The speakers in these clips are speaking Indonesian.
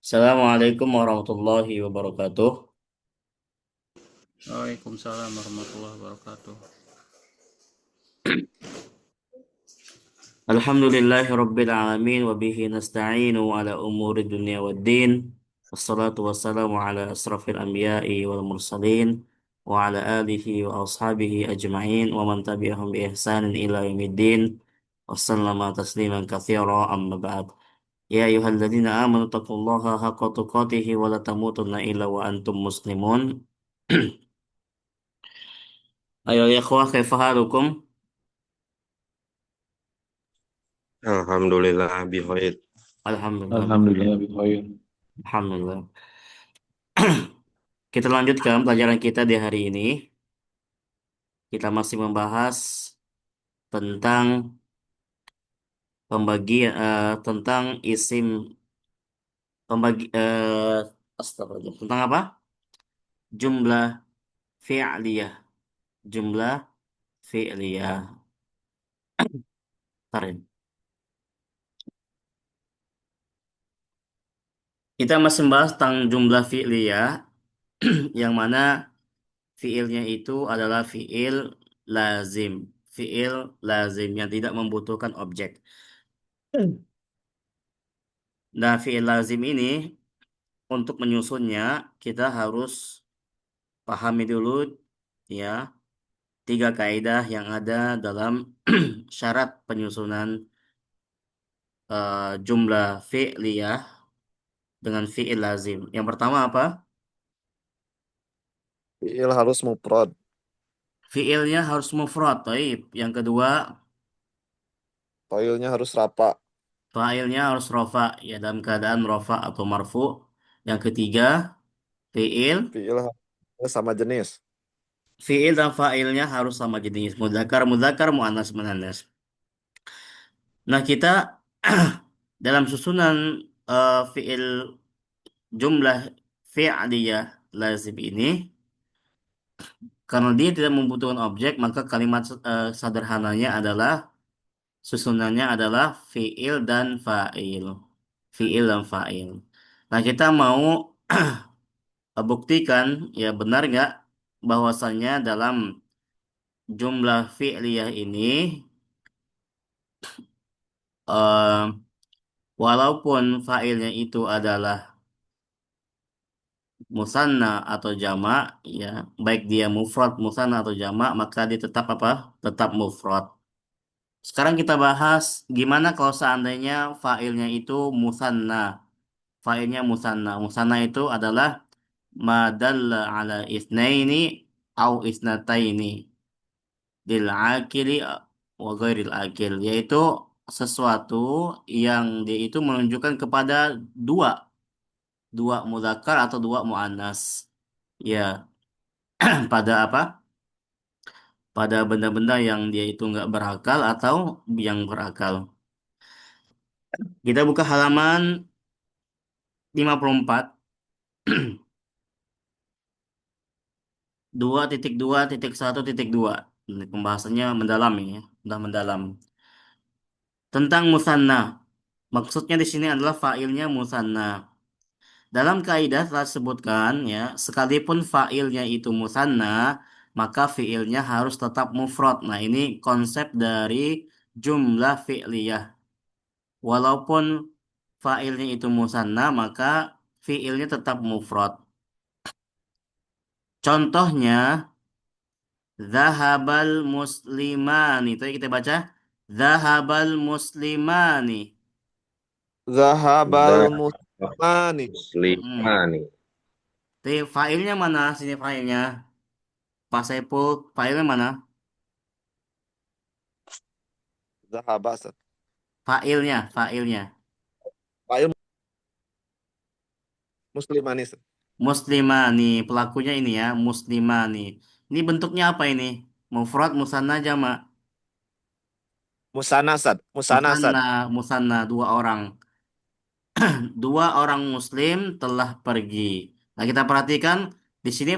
Assalamualaikum warahmatullahi wabarakatuh. Waalaikumsalam warahmatullahi wabarakatuh. Alhamdulillahi rabbil alamin wa bihi nasta'inu ala umuri dunya waddin. Wassalatu wassalamu ala asrafil anbiya'i wal mursalin wa ala alihi wa ashabihi ajma'in wa man tabi'ahum bi ihsanin ila yaumiddin. Wassalamu tasliman katsira amma ba'd. Ya ayyuhalladzina amanu taqullaha haqqa tuqatih wa la tamutunna illa wa antum muslimun. Ayo ya ikhwah, kaifa halukum? Alhamdulillah bikhair. Alhamdulillah. Alhamdulillah bikhair. Alhamdulillah. Kita lanjutkan pelajaran kita di hari ini. Kita masih membahas tentang tentang isim pembagi astagfirullah. Tentang apa? Jumlah fi'liyah. Jumlah fi'liyah. Tarin. Kita masih membahas tentang jumlah fi'liyah yang mana fi'ilnya itu adalah fi'il lazim. Fi'il lazim yang tidak membutuhkan objek. Nah, fi'il lazim ini untuk menyusunnya kita harus pahami dulu ya tiga kaidah yang ada dalam syarat penyusunan jumlah fi'liyah dengan fi'il lazim. Yang pertama apa? Fi'il harus mufrad. Fi'ilnya harus mufrad. Taib. Yang kedua, Fa'ilnya harus rafa. fa'ilnya harus rofa ya dalam keadaan rofa atau marfu. Yang ketiga, fi'il Fi'il harus sama jenis. fi'il dan fa'ilnya harus sama jenis. Mudzakkar mudzakkar, muannas muannas. Nah, kita dalam susunan fi'il jumlah fi'liyah lazim ini karena dia tidak membutuhkan objek maka kalimat sederhananya adalah susunannya adalah fi'il dan fa'il. Fi'il dan fa'il. Nah, kita mau buktikan ya benar nggak bahwasannya dalam jumlah fi'liyah ini eh, walaupun fa'ilnya itu adalah musanna atau jamak ya baik dia mufrad musanna atau jamak maka dia tetap apa tetap mufrad. Sekarang kita bahas gimana kalau seandainya fa'ilnya itu musanna. Fa'ilnya musanna. Musanna itu adalah madalla ala isnaini au isnataini lil akili wa ghairil akil, yaitu sesuatu yang dia itu menunjukkan kepada dua dua mudzakkar atau dua muannas ya pada apa pada benda-benda yang dia itu nggak berakal atau yang berakal. Kita buka halaman 54 2.2.1.2. Ini pembahasannya mendalam ini ya, udah mendalam. Tentang musanna. Maksudnya di sini adalah fa'ilnya musanna. Dalam kaidah telah disebutkan ya, sekalipun fa'ilnya itu musanna, maka fi'ilnya harus tetap mufrad. Nah, ini konsep dari jumlah fi'liyah. Walaupun fa'ilnya itu musanna, maka fi'ilnya tetap mufrad. Contohnya, zahabal muslimani. Tadi kita baca, zahabal muslimani. Zahabal Dah muslimani. Mm-mm. muslimani. Tapi fa'ilnya mana? Sini fa'ilnya. Pak Saipul, fa'ilnya mana? Zahaba. Ustaz. Fa'ilnya. Fa'il muslimani. Ustaz. Muslimani, pelakunya ini ya, muslimani. Ini bentuknya apa ini? Mufrad, musanna, jamak. Musana Ustaz. Musana Ustaz. Musanna, musanna, dua orang. Dua orang muslim telah pergi. Nah, kita perhatikan di sini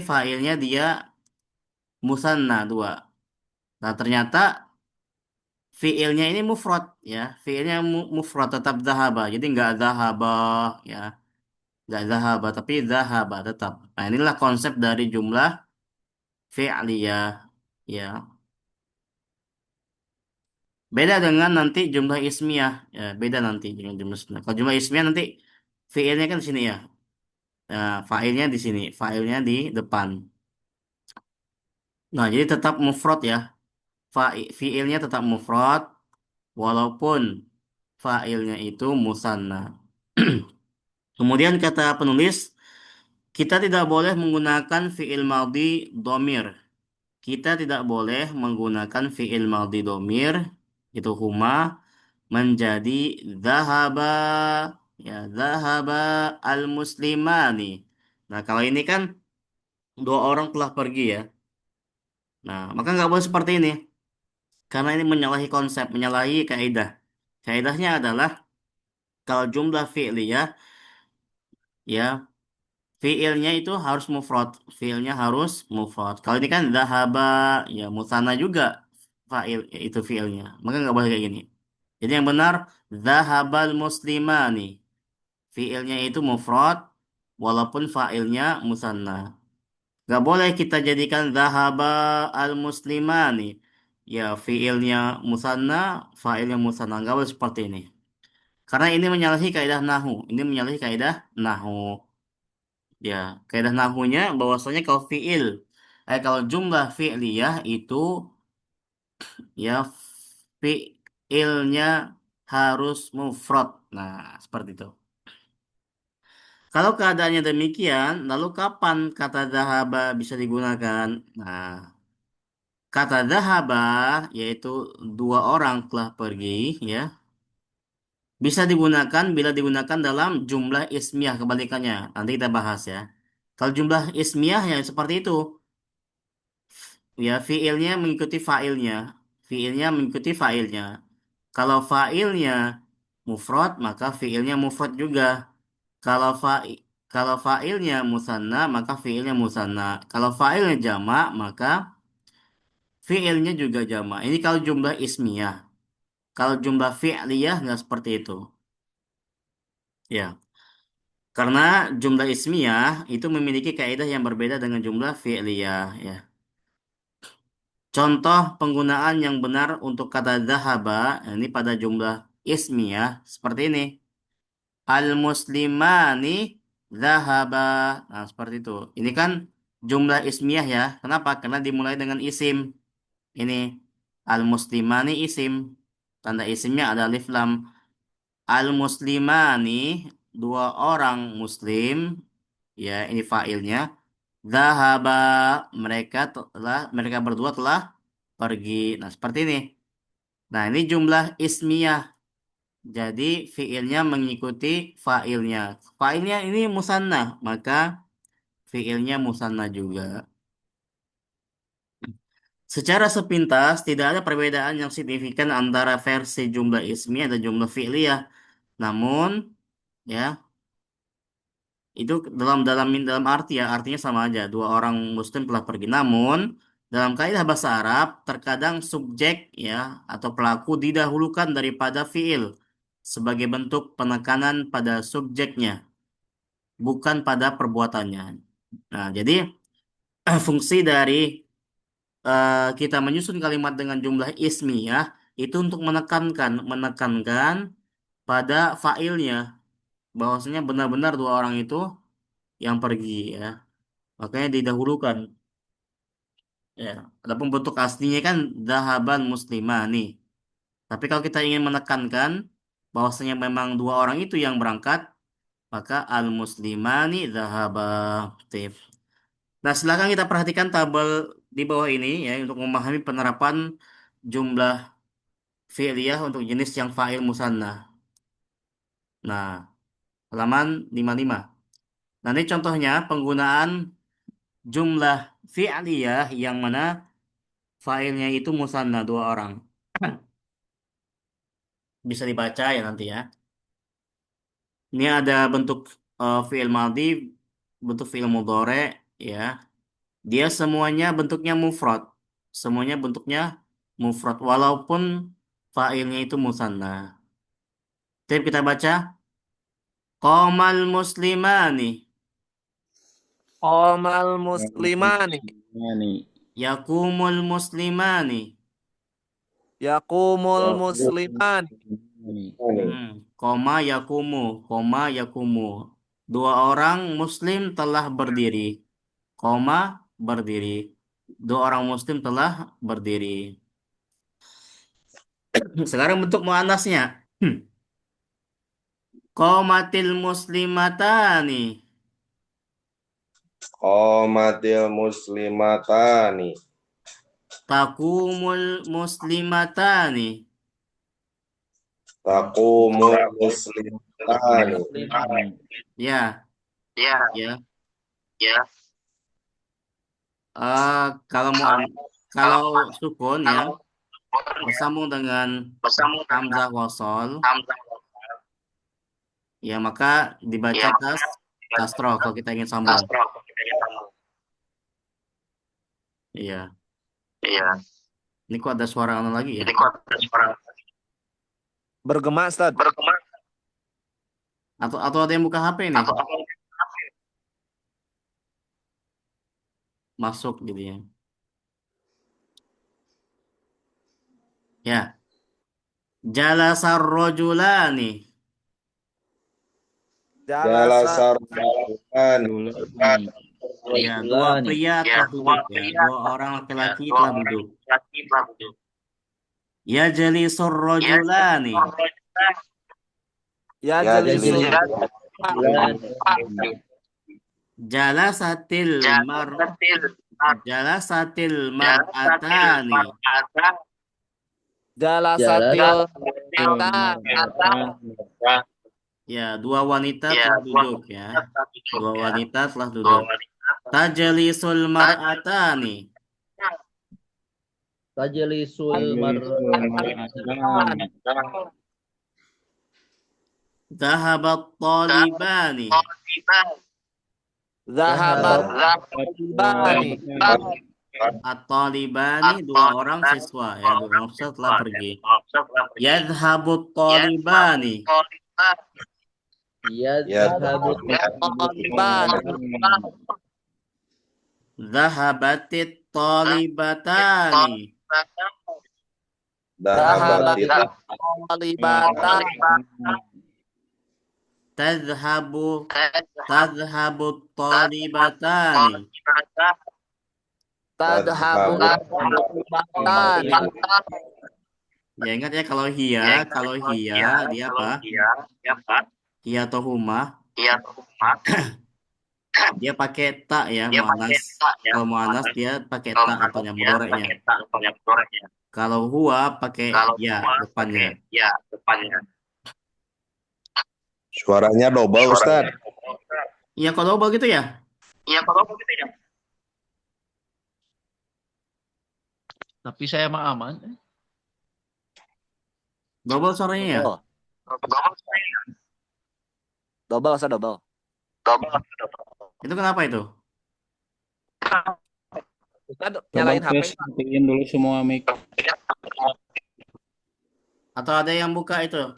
fa'ilnya, dia musanna dua. Nah, ternyata fiilnya ini mufrad ya. Fiilnya mufrad tetap zahaba. Jadi nggak zahaba ya. Nggak zahaba tapi zahaba tetap. Nah, inilah konsep dari jumlah fi'liyah ya. Beda dengan nanti jumlah ismiyah ya, beda nanti dengan jumlah ismiyah. Kalau jumlah ismiyah nanti fiilnya kan di sini ya. Nah, fa'ilnya di sini, fa'ilnya di depan. Nah, jadi tetap mufrad ya. Fiilnya tetap mufrad walaupun fa'ilnya itu musanna. Kemudian kata penulis, kita tidak boleh menggunakan fiil madhi domir. Kita tidak boleh menggunakan fiil madhi domir, itu huma, menjadi zahaba, ya zahaba al-muslimani. Nah, kalau ini kan dua orang telah pergi ya. Nah, maka nggak boleh seperti ini. Karena ini menyalahi konsep, menyalahi kaidah. Kaidahnya adalah kalau jumlah fi'liyah, ya fiilnya itu harus mufrad. Fiilnya harus mufrad. Kalau ini kan dhahaba, ya musanna juga fa'il itu fiilnya. Maka nggak boleh kayak gini. Jadi yang benar dhahabal muslimani. Fiilnya itu mufrad walaupun fa'ilnya musanna. Nggak boleh kita jadikan dhahaba al muslimani. Ya fiilnya musanna, fa'ilnya musanna. Nggak boleh seperti ini. Karena ini menyalahi kaidah nahu. Ini menyalahi kaidah nahu. Ya, kaidah nahunya bahwasanya kalau kalau jumlah fi'liyah itu ya fi'ilnya harus mufrad. Nah, seperti itu. Kalau keadaannya demikian, lalu kapan kata zahaba bisa digunakan? Nah, kata zahaba yaitu dua orang telah pergi ya, bisa digunakan bila digunakan dalam jumlah ismiyah kebalikannya. Nanti kita bahas ya. Kalau jumlah ismiyah ya seperti itu. Ya, fiilnya mengikuti fa'ilnya. Fiilnya mengikuti fa'ilnya. Kalau fa'ilnya mufrad, maka fiilnya mufrad juga. Kalau kalau fa'ilnya musanna, maka fiilnya musanna. Kalau fa'ilnya jama, maka fiilnya juga jama. Ini kalau jumlah ismiyah. Kalau jumlah fi'liyah nggak seperti itu. Ya, karena jumlah ismiyah itu memiliki kaidah yang berbeda dengan jumlah fi'liyah. Ya. Contoh penggunaan yang benar untuk kata zahaba ini pada jumlah ismiyah seperti ini. Al-muslimani zahaba. Nah, seperti itu. Ini kan jumlah ismiyah ya. Kenapa? Karena dimulai dengan isim. Ini al-muslimani isim. Tanda isimnya ada alif lam. Al-muslimani dua orang muslim. Ya, ini fa'ilnya. Zahaba mereka berdua telah pergi. Nah, seperti ini. Nah, ini jumlah ismiyah. Jadi fiilnya mengikuti fa'ilnya. Fa'ilnya ini musanna, maka fiilnya musanna juga. Secara sepintas tidak ada perbedaan yang signifikan antara versi jumlah ismiyah dan jumlah fi'liyah. Namun, ya, itu dalam arti ya, artinya sama aja. Dua orang muslim telah pergi. Namun, dalam kaidah bahasa Arab, terkadang subjek ya atau pelaku didahulukan daripada fiil sebagai bentuk penekanan pada subjeknya, bukan pada perbuatannya. Nah, jadi fungsi dari kita menyusun kalimat dengan jumlah ismiyah itu untuk menekankan pada failnya bahwasanya benar-benar dua orang itu yang pergi ya. Makanya didahulukan. Ya, adapun bentuk aslinya kan dahaban muslimani. Tapi kalau kita ingin menekankan bahwasanya memang dua orang itu yang berangkat, maka al muslimani dahaba. Tip. Nah, silakan kita perhatikan tabel di bawah ini ya untuk memahami penerapan jumlah fi'liyah untuk jenis yang fa'il musanna. Nah, halaman 55. Nah, ini contohnya penggunaan jumlah fi'liyah yang mana fa'ilnya itu musanna dua orang. Bisa dibaca ya nanti ya. Ini ada bentuk fi'il madhi, bentuk fi'il mudhari ya. Dia semuanya bentuknya mufrad. Semuanya bentuknya mufrad walaupun fa'ilnya itu musanna. Tapi kita baca qomal muslimani, Qomal muslimani. Yani. yakumul muslimani. Yaqumul muslimani. Koma yakumu, koma yakumu. Dua orang muslim telah berdiri. Koma berdiri. Dua orang muslim telah berdiri. Sekarang bentuk muannasnya. Qomatil muslimatani. Qomatil muslimatani. Takumul muslimatani. Taqumul muslimatani. Ya, ya. Kalau kalau sukun ya bersambung dengan hamzah wasol, ya maka dibaca kasroh kalau kita ingin sambung. Iya. Ini kok ada suara anu lagi ya? Bergema, Ustaz. Atau ada yang buka HP nih? Masuk gitu ya. Ya. Jalasar rojulani. Jalasa. Jalasar rajulani. Ya, dua pria telah duduk ya. Dua orang laki-laki telah duduk. Ya jalisur rojulani. Yajlisul. Jalasatil mar'atani. Jalasatil Ya, dua wanita telah duduk ya. Dua wanita telah duduk. Tajlisul mar'atani. Tajlisul mar'atani. Zahabat talibani. Zahabat bani. At-talibani dua orang siswa ya, dua orang siswa telah pergi. Yadhhabut talibani. Yadhhabu Zahabatit talibatani. Zahabatil talibatan. Tadhhabut talibatani. Tadhabul talibatan. Ya ingat ya kalau hiya dia apa? Hiya atau huma dia pakai ta ya muannas. Kalau muannas dia pakai ta atau mudhoreknya. Kalau huwa pakai ya depannya. Suaranya double, Ustaz. Iya kalau begitu ya. Tapi saya mah aman. Double suaranya ya. Double, Ustaz, double. Itu kenapa itu? Ustaz, Coba nyalain HP. tes matiin dulu semua mic. Atau ada yang buka itu?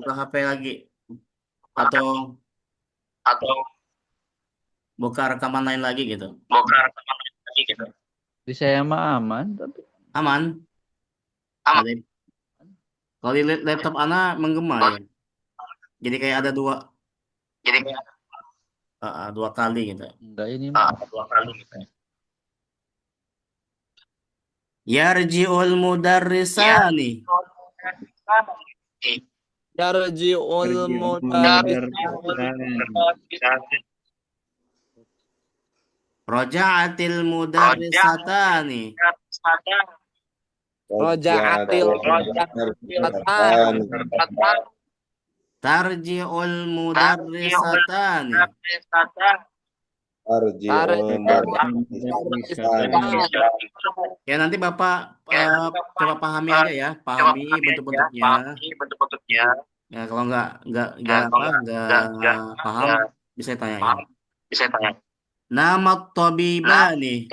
Buka HP lagi. Atau buka rekaman lain lagi gitu. Jadi saya mah aman. Tapi Aman. Ada- Kalau di laptop Ana menggema ya. Jadi kayak ada dua kali gitu. enggak ini mah. Yarji'ul mudarrisani. Yarji'ul mudarris. Roja'atil mudarrisatani. Roja'atil Tarji'ul mudarrisatani. Arji'ul Ya nanti Bapak coba pahami aja ya, pahami bentuk-bentuknya. Ya kalau nggak paham bisa tanyain. Nama tabibani.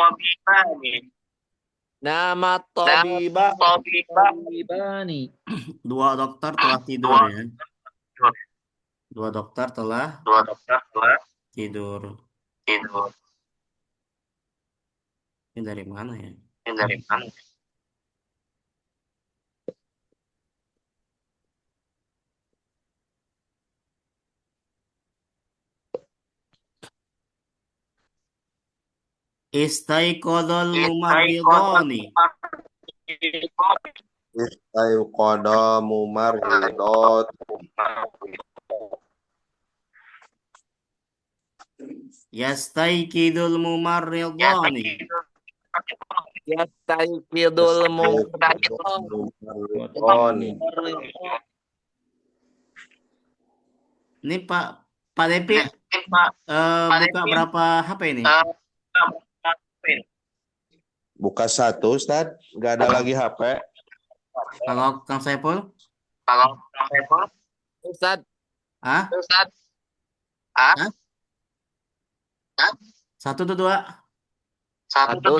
Nama Tobibah. Tabibani. Dua dokter telah tidur ya. Dua dokter telah tidur. Ini dari mana ya? Istaiqodol mumarridoni. Istayqadha mumarridot. Yastaikidul mumarridoni. Yastaikidul Mumarridoni. Ini Pak Depi buka berapa HP ini? Buka satu, Ustad. Nggak ada lagi HP. Kalau Kang Saiful? Ustad. Ah? Hah? Satu atau dua? Satu.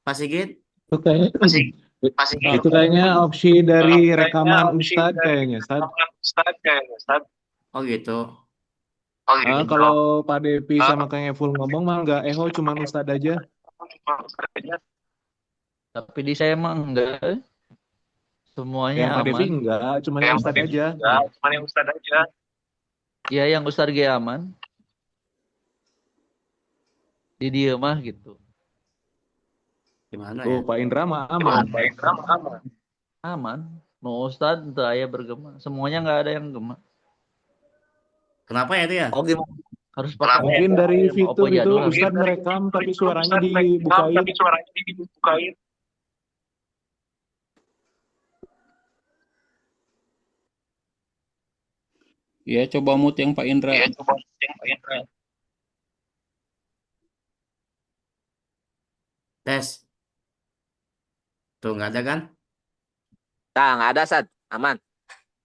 Pak Sigit? Itu kayaknya opsi dari rekaman Ustadz kayaknya, Ustadz. Oh gitu. Kalau Pak Depi sama Kang Eful ngomong mah nggak eho, cuman Ustadz aja. Tapi di saya mah enggak. Semuanya Ya, Yang Pak Depi aman. enggak, cuman yang Ustadz aja. Iya, yang Ustadz ge aman. Di dia mah gitu. Gimana ya? Tuh, Pak Indra mah aman. Aman. Mau Ustadz entah aya bergema. Semuanya nggak ada yang gema. Kenapa ya itu ya? Oh gimana? Harus pakai Mungkin dari Oppo fitur itu jadul harus Ustadz merekam tapi suaranya dibukain. Ya, coba mute yang Pak Indra. Tes. Tuh nggak ada kan? Nah, nggak ada, Sad. Aman.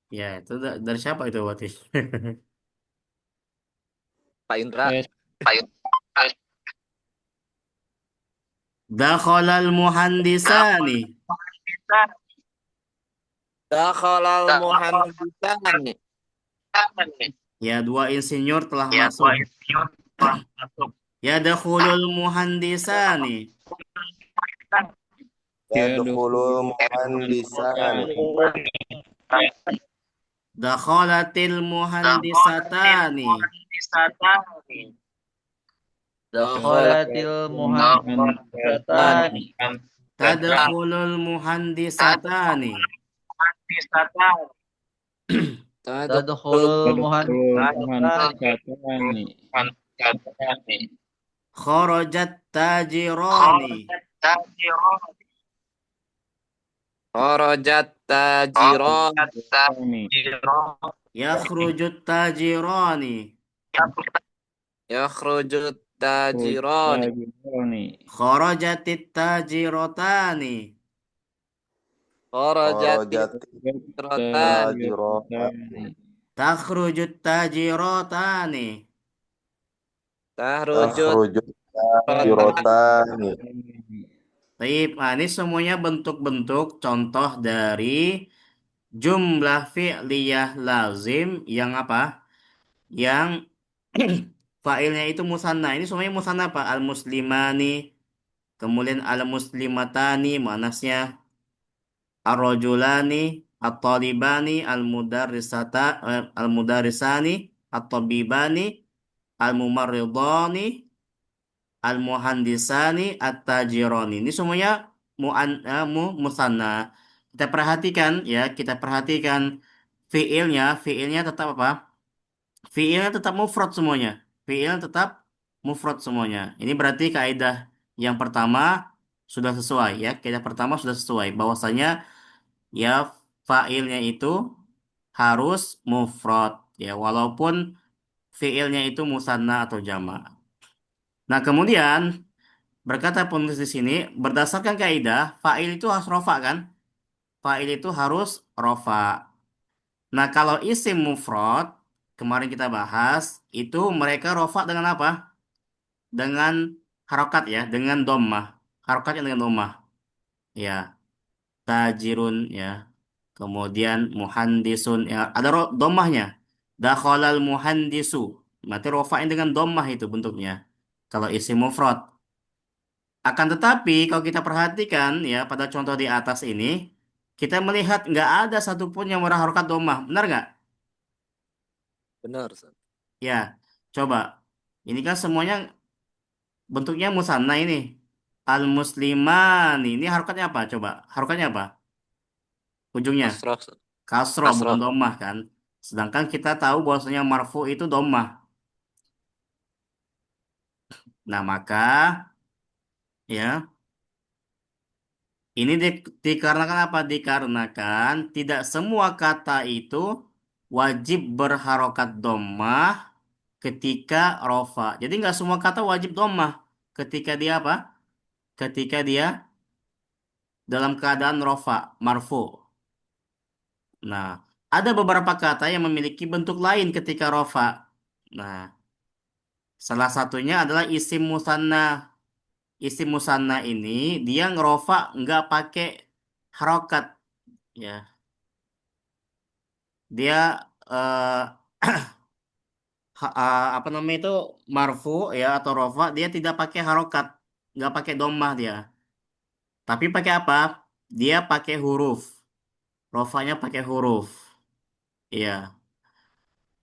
Ya itu dari siapa itu berarti? Pak Indra. Tes. Dakhalal muhandisani. Dakhalal muhandisani. Ya, dua insinyur telah masuk. Ya dakhulul muhandisani. Yadkhulul muhandisani. Dakhalatil muhandisatani. Dakhalatil muhandisatani. Tadkhulul muhandisatani. Tadkhulul muhandisatani. Kharajat tajirani. Kharajat tajiran. Yakhrujut tajirani. Yakhrujut tajiran. Kharajatit tajirotani. Kharajat tajiran. Takhrujut Takhrujut tajirotani. Tajirotani. Baik, nah ini semuanya bentuk-bentuk contoh dari jumlah fi'liyah lazim yang apa? Yang fa'ilnya itu musanna. Ini semuanya musanna apa? Al-muslimani, kemudian al-muslimatani, manasnya ar-rajulani, at-talibani, al-mudarrisani, at-tabibani, al-mumarridani, al-muhandisani, at-tajirani. Ini semuanya musanna. Kita perhatikan ya, kita perhatikan fiilnya tetap apa? Fiilnya tetap mufrad semuanya. Fiilnya tetap mufrad semuanya. Ini berarti kaidah yang pertama sudah sesuai ya. Kaidah pertama sudah sesuai bahwasanya ya fa'ilnya itu harus mufrad ya walaupun fiilnya itu musanna atau jama'. Nah, kemudian berkata penulis di sini berdasarkan kaidah fa'il itu harus rofa kan? Fa'il itu harus rofa. Nah, kalau isim mufrad kemarin kita bahas itu mereka rofa dengan apa? Dengan harokat ya, dengan dhammah. harokatnya dengan domah. Ya, tajirun ya. Kemudian muhandisun ya, ada domahnya. Dakhalal muhandisu. Berarti rofa'in dengan domah itu bentuknya. Kalau isim mufrad. Akan tetapi kalau kita perhatikan ya pada contoh di atas ini, kita melihat nggak ada satupun yang berharokat domah. Benar nggak? Benar, Ustaz. Ya, coba. Ini kan semuanya bentuknya musanna ini. Al-muslimani. Ini harokatnya apa? Coba. Harokatnya apa? Ujungnya. Kasrah, Ustaz. Kasro bukan Kasrah. domah kan. Sedangkan kita tahu bahwasanya marfu itu domah. Nah, maka ya, ini dikarenakan apa? Dikarenakan tidak semua kata itu wajib berharokat domah ketika rofa. Jadi nggak semua kata wajib domah ketika dia apa? Ketika dia dalam keadaan rofa, marfu. Nah, ada beberapa kata yang memiliki bentuk lain ketika rofa. Nah, salah satunya adalah isim musanna. Isim musanna ini dia ngerofa nggak pakai harokat, ya. Dia eh, apa namanya itu marfu ya atau rofa, dia tidak pakai harokat, nggak pakai domah dia. Tapi pakai apa? Dia pakai huruf. Rofanya pakai huruf. Iya.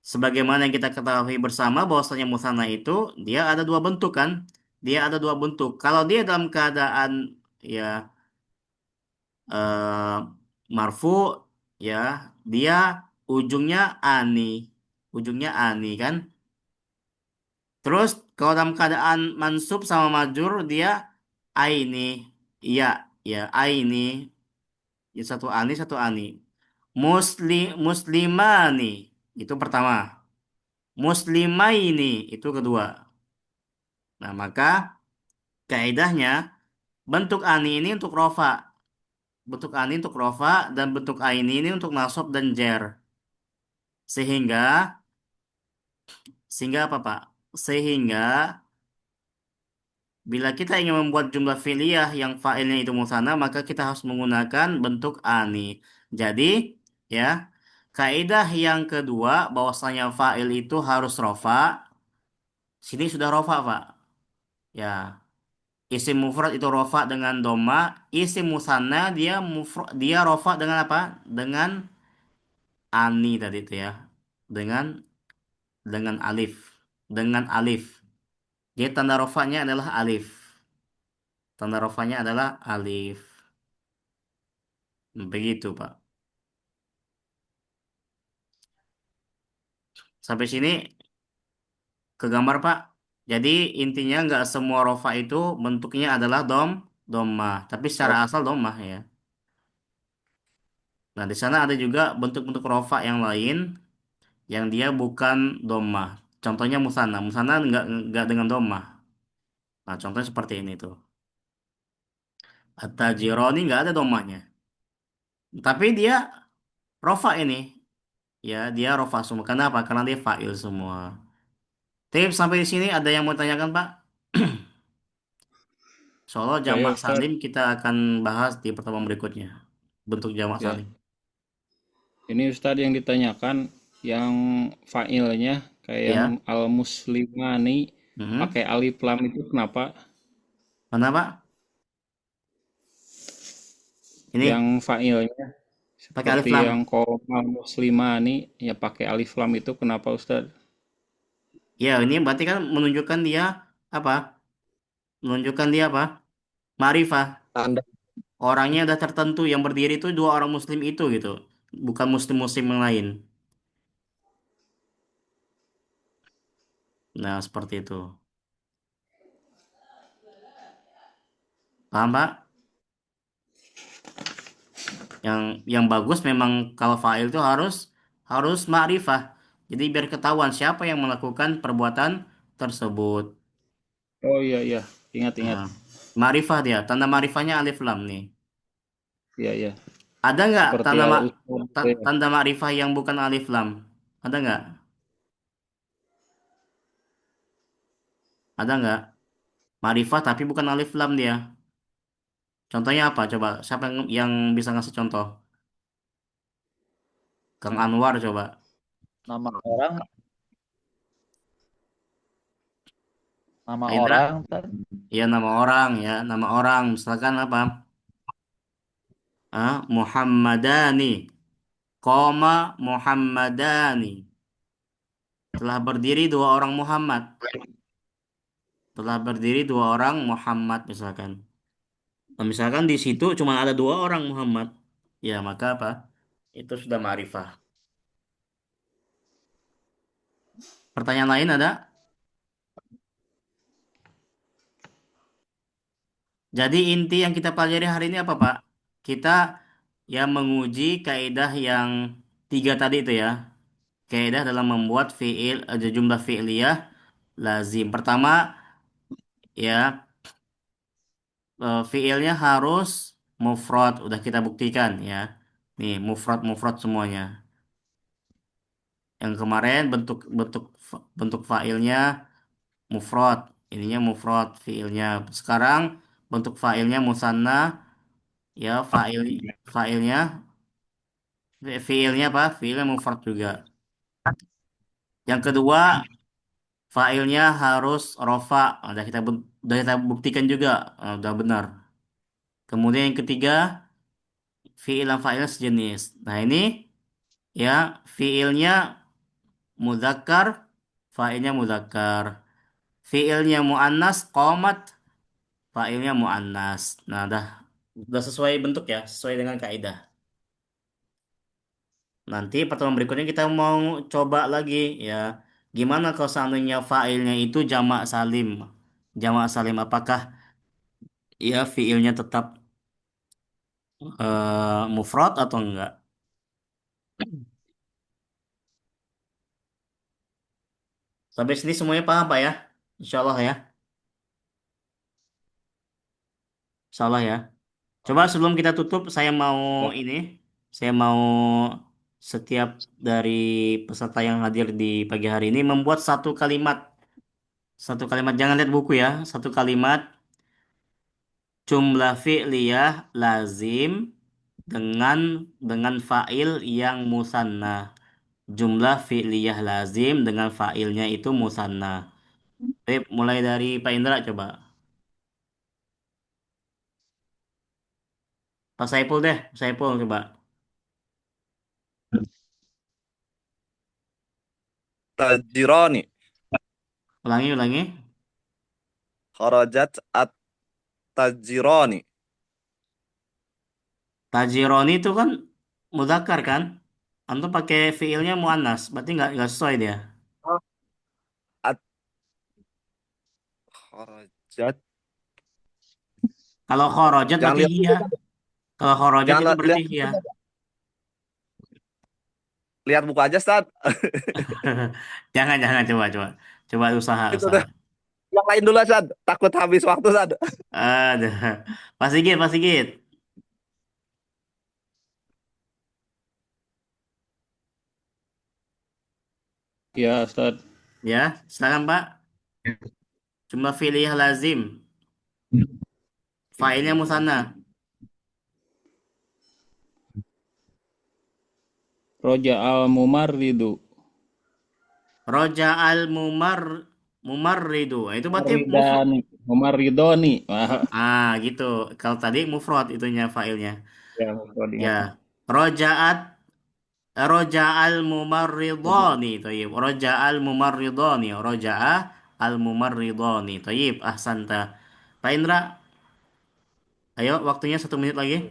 Sebagaimana yang kita ketahui bersama bahwasanya musanna itu dia ada dua bentuk kan? Dia ada dua bentuk. Kalau dia dalam keadaan ya eh, marfu ya dia ujungnya ani, ujungnya ani kan. Terus kalau dalam keadaan mansub sama majur dia aini, iya ya aini, ya, satu ani satu ani. Muslimani itu pertama, muslimaini itu kedua. Nah maka kaidahnya bentuk ani ini untuk rofa, bentuk ani untuk rofa dan bentuk aini ini untuk nasab dan jer. Sehingga sehingga apa Pak? Sehingga bila kita ingin membuat jumlah fi'liyah yang fa'ilnya itu musanna, maka kita harus menggunakan bentuk ani. Jadi, ya, kaidah yang kedua bahwasanya fa'il itu harus rofa. Sini sudah rofa, Pak. Ya, isim mufrad itu rofa dengan doma, isim musanna dia rofa dengan apa? Dengan ani tadi itu ya. Dengan alif. Dengan alif. Jadi tanda rofanya adalah alif. Tanda rofanya adalah alif. Begitu, Pak. Sampai sini ke gambar, Pak. Jadi intinya nggak semua rofa itu bentuknya adalah domah, tapi secara Oh, asal domah ya. Nah, di sana ada juga bentuk-bentuk rofa yang lain yang dia bukan domah. Contohnya musana. Musana nggak dengan domah. Nah, contohnya seperti ini tuh. At-tajironi nggak ada domahnya. Tapi dia rofa ini. Ya, dia rofa semua. Kenapa? Karena dia fa'il semua. Tips sampai di sini ada yang mau tanyakan, Pak? Soal Saya jamak Ustadz, salim kita akan bahas di pertemuan berikutnya. Bentuk jamak ya, salim. ini Ustadz yang ditanyakan yang fa'ilnya kayak yang Ya. al-muslimani Mhm. pakai alif lam itu kenapa? Mana, Pak? Yang Ini fa'ilnya pakai alif seperti lam. yang qomal muslimani ya pakai alif lam itu kenapa Ustadz? Ya, ini berarti kan menunjukkan dia apa? Menunjukkan dia apa? Ma'rifah. Tanda. Orangnya udah tertentu yang berdiri itu dua orang muslim itu gitu. Bukan muslim-muslim yang lain. Nah, seperti itu. Paham, Pak? Yang bagus memang kalau fa'il itu harus harus ma'rifah. Jadi biar ketahuan siapa yang melakukan perbuatan tersebut. Oh iya iya, ingat-ingat. Nah, ma'rifah dia, tanda ma'rifahnya alif lam nih. Iya iya. Ada nggak Seperti al ustadz gitu ya. tanda ma'rifah yang bukan alif lam? Ada nggak? Ada nggak? Ma'rifah tapi bukan alif lam dia. Contohnya apa? Coba siapa yang bisa ngasih contoh? Kang Anwar coba. Nama orang, nama Pak Indra? orang, Ustaz. Ya nama orang ya, nama orang. Misalkan apa? Muhammadani. Koma Muhammadani. Telah berdiri dua orang Muhammad. Telah berdiri dua orang Muhammad misalkan. Nah, misalkan di situ cuma ada dua orang Muhammad. Ya maka apa? Itu sudah ma'rifah. Pertanyaan lain ada? Jadi inti yang kita pelajari hari ini apa, Pak? Kita yang menguji kaidah yang tiga tadi itu ya. Kaidah dalam membuat jumlah fi'liyah lazim. Pertama, ya fi'ilnya harus mufrad. Udah kita buktikan ya. Nih, mufrad semuanya. Yang kemarin bentuk bentuk bentuk fa'ilnya mufrad. Ininya mufrad fi'ilnya. Sekarang bentuk fa'ilnya musanna, ya fa'ilnya fiilnya apa? Fiilnya mufrad juga. Yang kedua, fa'ilnya harus rofa. Udah kita buktikan juga, udah benar. Kemudian yang ketiga, fiil dan fa'ilnya sejenis. Nah ini ya fiilnya mudzakkar, fa'ilnya mudzakkar. Fiilnya muannas, qomat, fa'ilnya muannas. Nah udah sesuai bentuk ya, sesuai dengan kaidah. Nanti pertemuan berikutnya kita mau coba lagi ya. Gimana kalau seandainya fa'ilnya itu jamak salim? Jamak salim apakah ya fiilnya tetap mufrad atau enggak? Sampai sini semuanya paham Pak ya? Insya Allah ya. Insya Allah ya. Coba sebelum kita tutup saya mau Ya. ini. Saya mau setiap dari peserta yang hadir di pagi hari ini membuat satu kalimat. Satu kalimat, jangan lihat buku ya. Satu kalimat jumlah fi'liyah lazim dengan fa'il yang musanna. Jumlah fi'liyah lazim dengan fa'ilnya itu musanna. Baik, mulai dari Pak Indra coba. Pak Saipul deh, Pak Saipul coba. Tajirani. Ulangi, ulangi. Kharajat at-tajirani. Tajironi itu kan mudzakkar kan? Antum pakai fi'ilnya muannas, berarti nggak sesuai dia. At kharajat. Kalau kharajat Jangan berarti lihat iya. Kalau kharajat jangan itu berarti lihat iya. lihat buku aja, Stad. Jangan, jangan coba, coba. Coba usaha, Itu usaha. udah. Yang lain dulu, Stad. Takut habis waktu, Stad. Ada. Pak Sigit, Pak Sigit. Ya, Ustaz. Ya, silakan Pak. Jumlah fi'liyah lazim. Fa'ilnya musanna. Roja al-Mumarridu. Roja mumarridu. Nah, itu berarti mufrad. Mumarridani. Mumarridoni. Wah, Gitu. Kalau tadi mufrad itunya fa'ilnya. ya, perlu diingatkan. Ya. Roja'at Roja'al mumarridani. Thayyib. Roja'al mumarridani. Roja'a al mumarridani. Thayyib. Ahsanta. Pak Indra, ayo waktunya 1 menit lagi.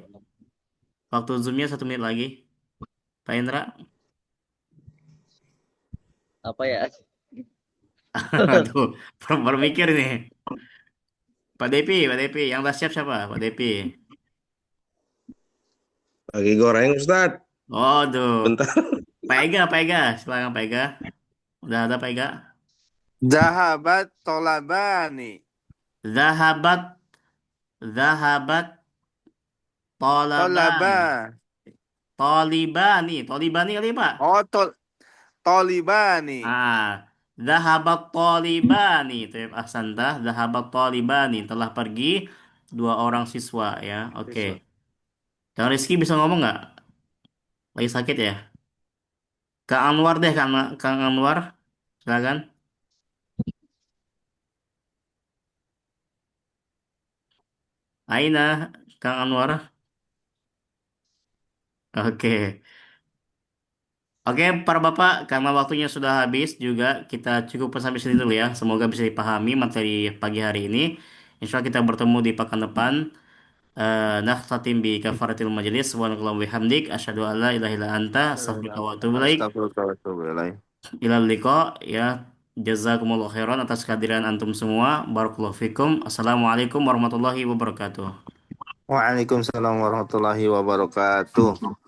Waktu zoomnya 1 menit lagi. Pak Indra. Apa ya? Aduh, berpikir nih. Pak Depi, yang udah siap siapa? Pak Depi. Lagi goreng Ustad. Waduh, Bentar. Pak Ega, silakan Pak Ega. Udah ada Pak Ega. Zahabat tolabani. Zahabat, zahabat, Tolaba. tolabani, tolibani kali Pak. Oh, tolibani. Zahabat tolibani. Itu ahsanta, zahabat tolibani telah pergi Dua orang siswa ya. Oke. Siswa. Kang Rizky bisa ngomong nggak? Lagi sakit ya? Kang Anwar deh, Kang Anwar. Silakan. Aina, Kang Anwar. Oke. Oke, para Bapak, karena waktunya sudah habis juga, kita cukupkan sampai sini dulu ya. Semoga bisa dipahami materi pagi hari ini. Insya Allah kita bertemu di pekan depan. Nakhtatim bi kafaratil majelis wa nakallahu bihamdik asyhadu an la ilaha illa anta astaghfiruka wa atubu ilaik. Astagfirullah wa atubu ilaih. Ilal liqa ya. Jazakumullah khairan atas kehadiran antum semua. Barakallahu fikum. Assalamualaikum warahmatullahi wabarakatuh. Waalaikumsalam warahmatullahi wabarakatuh.